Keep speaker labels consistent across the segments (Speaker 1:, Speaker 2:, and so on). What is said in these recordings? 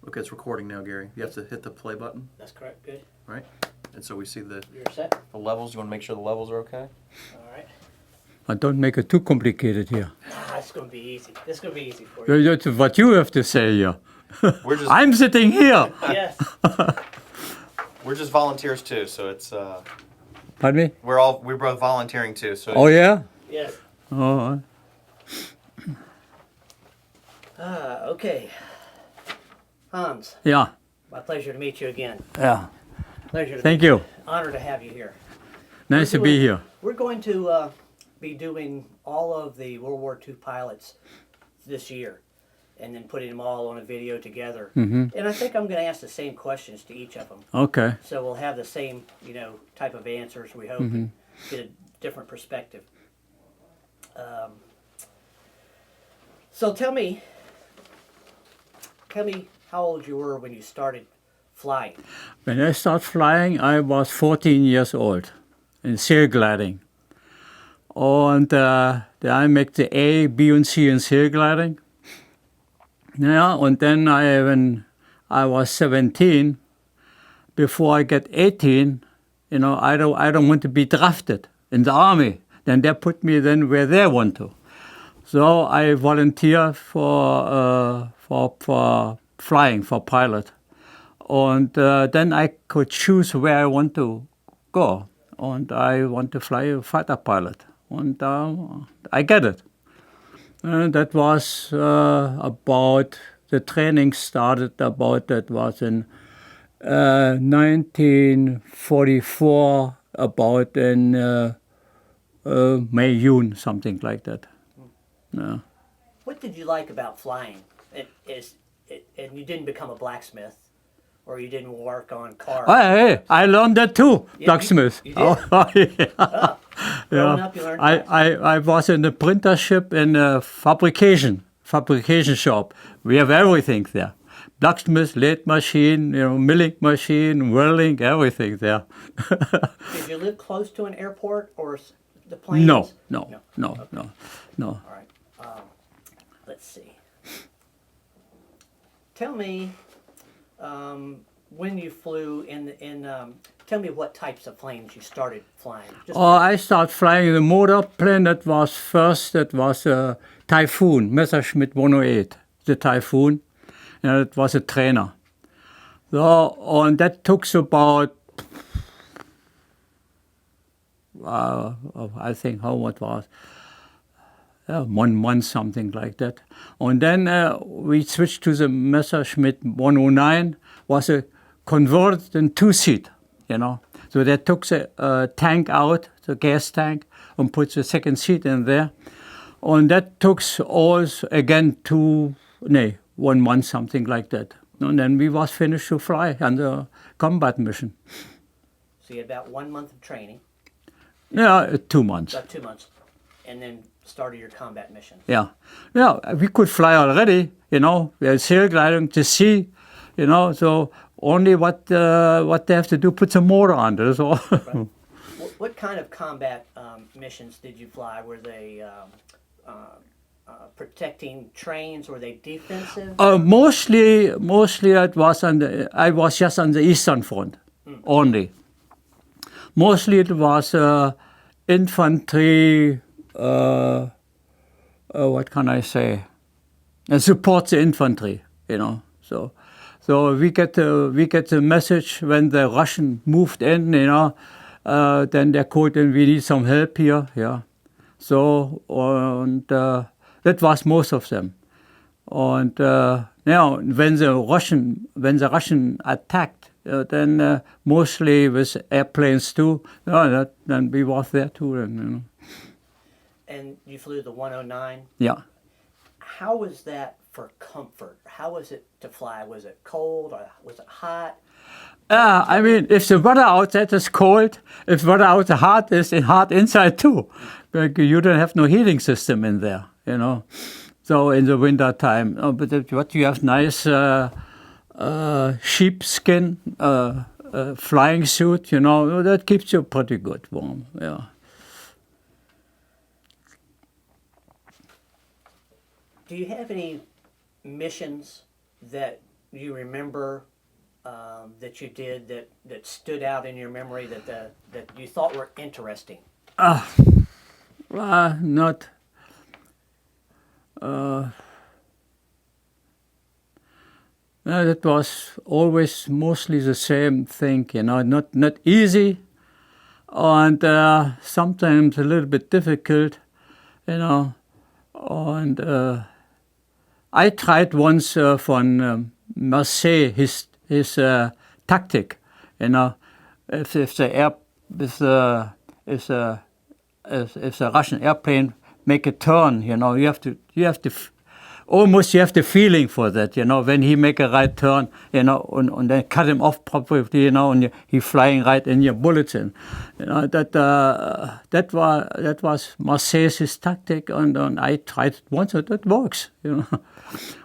Speaker 1: Okay, it's recording now, Gary. You have to hit the play button.
Speaker 2: That's correct. Good.
Speaker 1: Right? And so we see the
Speaker 2: You're set?
Speaker 1: levels. You want to make sure the levels are okay?
Speaker 2: All right.
Speaker 3: But don't make it too complicated here.
Speaker 2: It's going to be easy. This is going to be easy for you.
Speaker 3: That's what you have to say here.
Speaker 1: We're just
Speaker 3: I'm sitting here.
Speaker 2: Yes.
Speaker 1: we're just volunteers too, so it's
Speaker 3: Pardon me?
Speaker 1: we're both volunteering too. So
Speaker 3: Oh, yeah?
Speaker 2: Yes.
Speaker 3: Oh,
Speaker 2: Okay. Hans,
Speaker 3: yeah.
Speaker 2: my pleasure to meet you again.
Speaker 3: Yeah.
Speaker 2: Pleasure to
Speaker 3: Thank
Speaker 2: meet
Speaker 3: you.
Speaker 2: Honor to have you here.
Speaker 3: Nice to be here.
Speaker 2: We're going to be doing all of the World War II pilots this year and then putting them all on a video together.
Speaker 3: Mm-hmm.
Speaker 2: And I think I'm going to ask the same questions to each of them.
Speaker 3: Okay.
Speaker 2: So we'll have the same, type of answers, we hope, and get a different perspective. So tell me how old you were when you started flying.
Speaker 3: When I started flying, I was 14 years old in sailgliding. And I make the A, B und C in sailgliding. Yeah, and then when I was 17, before I get 18, I don't want to be drafted in the army. Then they put me then where they want to. So I volunteer for flying, for pilot. And then I could choose where I want to go. And I want to fly a fighter pilot. And I get it. And that was about, the training started about, that was in 1944, about in May, June, something like that. Yeah.
Speaker 2: What did you like about flying? And you didn't become a blacksmith, or you didn't work on cars.
Speaker 3: Hey, I learned that too,
Speaker 2: Yeah,
Speaker 3: blacksmith.
Speaker 2: you did?
Speaker 3: Oh, yeah.
Speaker 2: Growing up, you learned that.
Speaker 3: I was in the printership in a fabrication shop. We have everything there. Blacksmith, lathe machine, milling machine, welding, everything there.
Speaker 2: Did you live close to an airport or the planes?
Speaker 3: No.
Speaker 2: Okay. All right. Let's see. Tell me when you flew tell me what types of planes you started flying.
Speaker 3: I started flying the motor plane. That was a Typhoon, Messerschmitt 108, the Typhoon. And it was a trainer. So, and that took about, I think, how it was, 1 month, something like that. And then we switched to the Messerschmitt 109, was a converted in two-seat, So they took the tank out, the gas tank, and put the second seat in there. And that took us again 1 month, something like that. And then we was finished to fly on the combat mission.
Speaker 2: So you had about 1 month of training.
Speaker 3: Yeah, 2 months.
Speaker 2: About 2 months. And then started your combat mission.
Speaker 3: Yeah, we could fly already, we had sailgliding to sea, so only what they have to do, put some motor on it. So.
Speaker 2: Right. What kind of combat missions did you fly? Were they protecting trains? Were they defensive?
Speaker 3: Mostly it was I was just on the Eastern Front only. Mostly it was infantry. What can I say? Support the infantry, So we get the message when the Russian moved in, then they called in, we need some help here, yeah. So and that was most of them. And when the Russian attacked, then mostly with airplanes too. Then we was there too.
Speaker 2: And you flew the 109.
Speaker 3: Yeah.
Speaker 2: How was that for comfort? How was it to fly? Was it cold or was it hot?
Speaker 3: I mean, if the weather outside is cold, if weather outside hot, is hot inside too. Like you don't have no heating system in there, So in the winter time, but what you have nice sheepskin flying suit, that keeps you pretty good warm. Yeah.
Speaker 2: Do you have any missions that you remember that you did that stood out in your memory that you thought were interesting?
Speaker 3: Not. It was always mostly the same thing, not easy, and sometimes a little bit difficult, And I tried once von Marseille his tactic, if the Russian airplane make a turn, you have to almost you have the feeling for that, when he make a right turn, and then cut him off properly, and he flying right in your bulletin, that was Marseille's tactic, and I tried it once, and that works,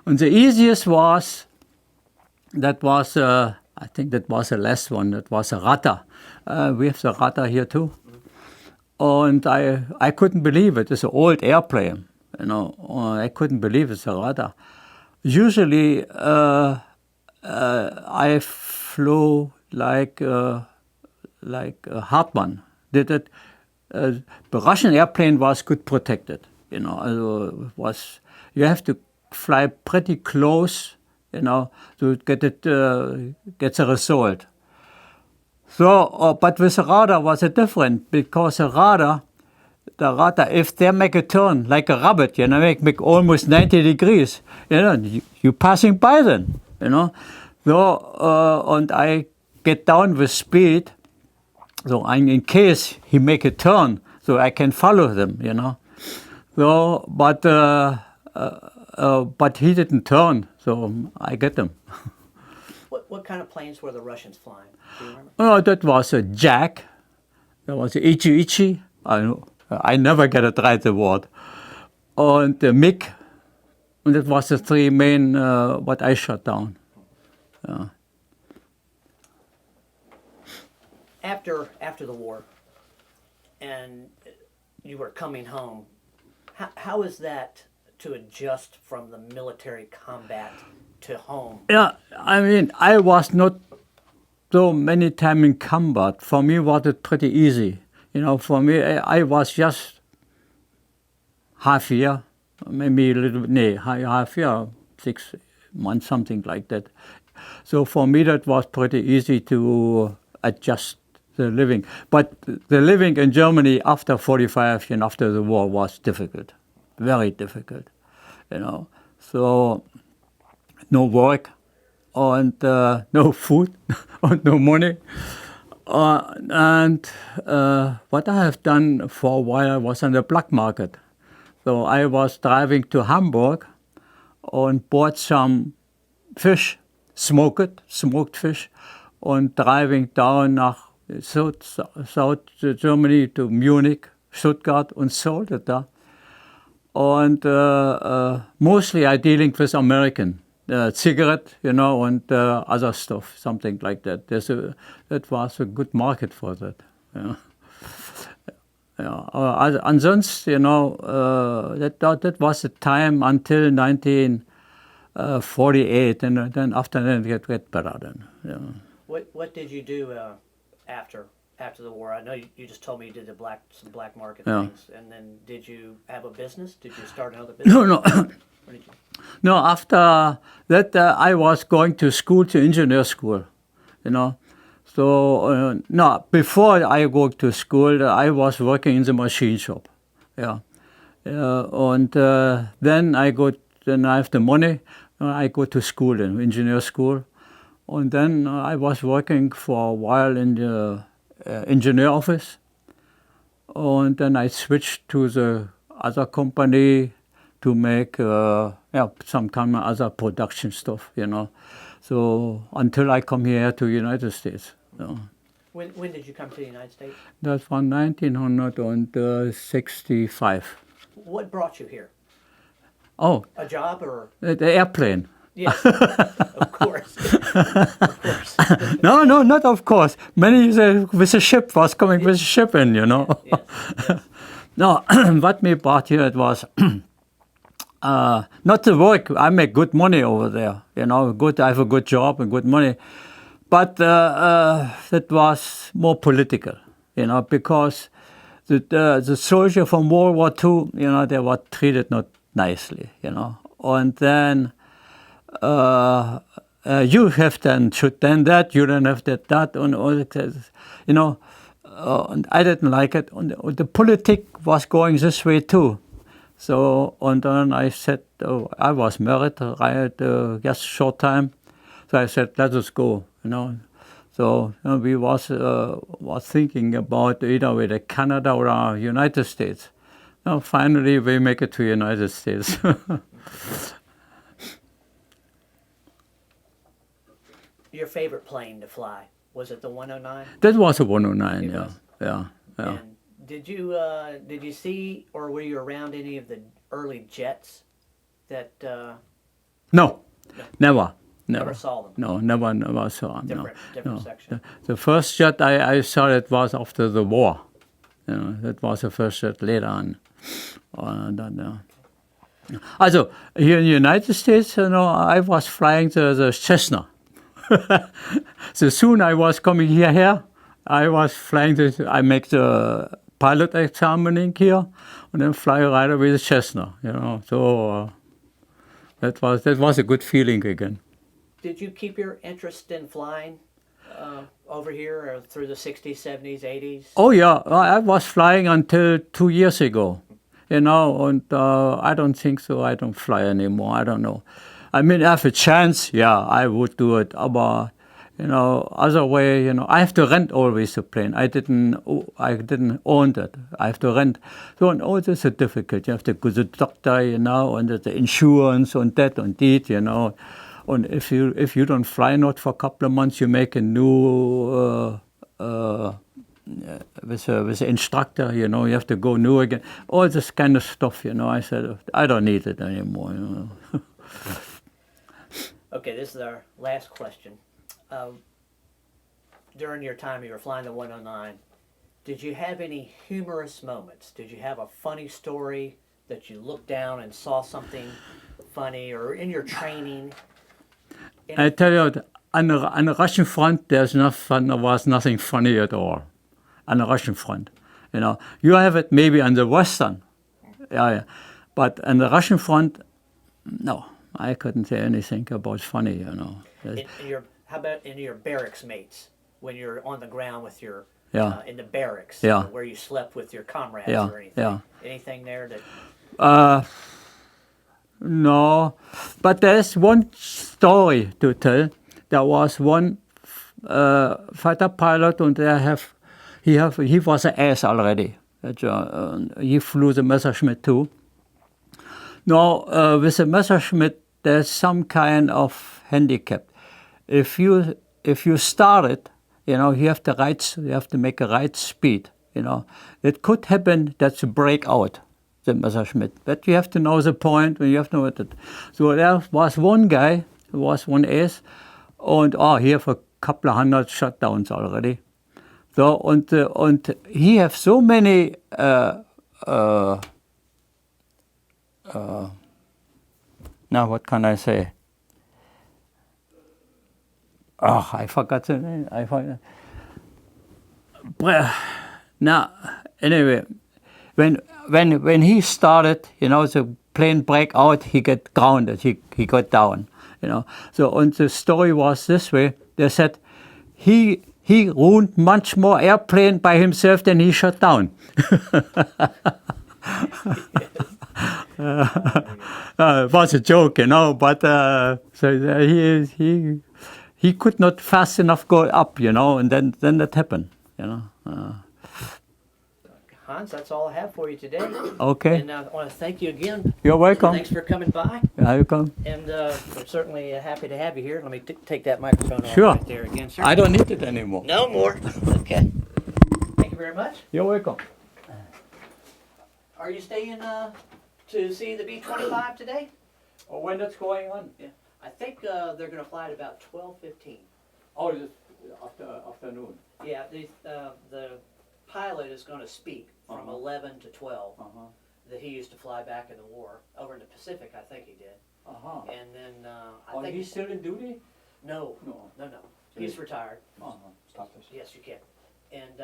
Speaker 3: And the easiest was, I think that was the last one, that was a Rata. We have the Rata here too. And I couldn't believe it. It's an old airplane, I couldn't believe it's a Rata. Usually, I flew like Hartmann did it. The Russian airplane was good protected, you have to fly pretty close, to get the result. So, but with the radar was it different, because the radar, if they make a turn like a rabbit, make almost 90 degrees, you're passing by them, So, and I get down with speed, so in case he make a turn, so I can follow them, So, but he didn't turn, so I get them.
Speaker 2: What kind of planes were the Russians flying? Do you remember?
Speaker 3: Oh, that was a Jack. That was a Ichi. I never get it right, the word. And the MiG. And that was the three main what I shot down.
Speaker 2: After the war, and you were coming home, how is that to adjust from the military combat to home?
Speaker 3: Yeah, I mean, I was not so many times in combat. For me, was it pretty easy. For me, I was just half year, maybe a little bit, half year, 6 months, something like that. So for me, that was pretty easy to adjust the living. But the living in Germany after 45 and after the war was difficult, very difficult, So no work, and no food, and no money. And what I have done for a while, I was on the black market. So I was driving to Hamburg and bought some fish, smoked fish, and driving down nach South Germany to Munich, Stuttgart, and sold it there. And mostly I dealing with American. Cigarette, and other stuff, something like that. That was a good market for that. Ansonsten, that was the time until 1948, and then after that it get better. Then,
Speaker 2: What did you do after the war? I know you just told me you did some black market things, and then did you have a business? Did you start another business?
Speaker 3: No.
Speaker 2: What did you?
Speaker 3: No, after that I was going to school, to engineer school, So, no, before I go to school, I was working in the machine shop, and then I have the money, I go to school, engineer school, and then I was working for a while in the engineer office, and then I switched to the other company to make some kind of other production stuff, So until I come here to United States.
Speaker 2: When did you come to the United States?
Speaker 3: That's from 1965.
Speaker 2: What brought you here?
Speaker 3: Oh,
Speaker 2: A job or?
Speaker 3: the airplane.
Speaker 2: Yes, of course. Of course.
Speaker 3: No, not of course. Many with a ship was coming with a ship in,
Speaker 2: Yes.
Speaker 3: No, what me brought here, it was Not the work. I make good money over there. Good. I have a good job and good money. But that was more political, because the soldier from World War II, they were treated not nicely, And then you have then should then that, you don't have that, and all that, and I didn't like it. And the politic was going this way too. So, and then I said, I was married, just a short time. So I said, let us go, So we was thinking about either with Canada or United States. Now finally we make it to United States.
Speaker 2: Your favorite plane to fly, was it the 109?
Speaker 3: That was a 109,
Speaker 2: It
Speaker 3: yeah.
Speaker 2: was.
Speaker 3: Yeah.
Speaker 2: And did you see or were you around any of the early jets that
Speaker 3: No, never.
Speaker 2: never saw them?
Speaker 3: No, never saw them.
Speaker 2: Different section.
Speaker 3: The first jet I saw it was after the war. That was the first jet later on. Also, here in the United States, I was flying the Cessna. So soon I was coming here, I was flying I make the pilot examining here, and then fly right away the Cessna, So that was a good feeling again.
Speaker 2: Did you keep your interest in flying over here or through the 60s, 70s, 80s?
Speaker 3: Oh yeah, I was flying until 2 years ago, and I don't think so. I don't fly anymore. I don't know. I mean, if a chance, yeah, I would do it. But other way, I have to rent always a plane. I didn't own that. I have to rent. So this is difficult. You have to go to the doctor, and the insurance and that and that, And if you don't fly not for a couple of months, you make a new with an instructor, you have to go new again. All this kind of stuff, I said, I don't need it anymore.
Speaker 2: Okay, this is our last question. During your time you were flying the 109, did you have any humorous moments? Did you have a funny story that you looked down and saw something funny, or in your training?
Speaker 3: I tell you, on the Russian front, there was nothing funny at all. On the Russian front, you have it maybe on the Western, yeah. But on the Russian front, no, I couldn't say anything about funny,
Speaker 2: How about in your barracks mates, when you're on the ground with your in the barracks,
Speaker 3: Yeah.
Speaker 2: where you slept with your comrades
Speaker 3: Yeah,
Speaker 2: or anything?
Speaker 3: yeah.
Speaker 2: Anything there that?
Speaker 3: No, but there's one story to tell. There was one fighter pilot, and he was an ace already. He flew the Messerschmitt too. Now, with the Messerschmitt, there's some kind of handicap. If you start it, you have to make a right speed. It could happen that you break out the Messerschmitt, but you have to know the point when you have to know it. So there was one guy, who was one ace, and he have a couple of hundred shutdowns already. So and he have so many. Now what can I say? I forgot the name. Now, anyway, when he started, the plane break out, he get grounded. He got down. So and the story was this way. They said he ruined much more airplane by himself than he shut down. It was a joke, but so he could not fast enough go up, and then that happened,
Speaker 2: Hans, that's all I have for you today.
Speaker 3: Okay.
Speaker 2: And I want to thank you again.
Speaker 3: You're welcome.
Speaker 2: Thanks for coming by.
Speaker 3: You're welcome.
Speaker 2: And we're certainly happy to have you here. Let me take that microphone off
Speaker 3: Sure.
Speaker 2: right there again, sir.
Speaker 3: I don't need it anymore.
Speaker 2: No more. Okay. Thank you very much.
Speaker 3: You're welcome.
Speaker 2: Are you staying to see the B-25 today?
Speaker 3: Oh, when that's going on?
Speaker 2: Yeah. I think they're going to fly at about 12:15.
Speaker 3: Oh, it's afternoon.
Speaker 2: Yeah, the pilot is going to speak from 11 to 12. that he used to fly back in the war over in the Pacific. I think he did.
Speaker 3: Uh-huh.
Speaker 2: And then I
Speaker 3: Oh,
Speaker 2: think
Speaker 3: he's still in duty?
Speaker 2: no,
Speaker 3: No.
Speaker 2: no, he's retired.
Speaker 3: Uh-huh.
Speaker 4: Stop this.
Speaker 2: Yes, you can. And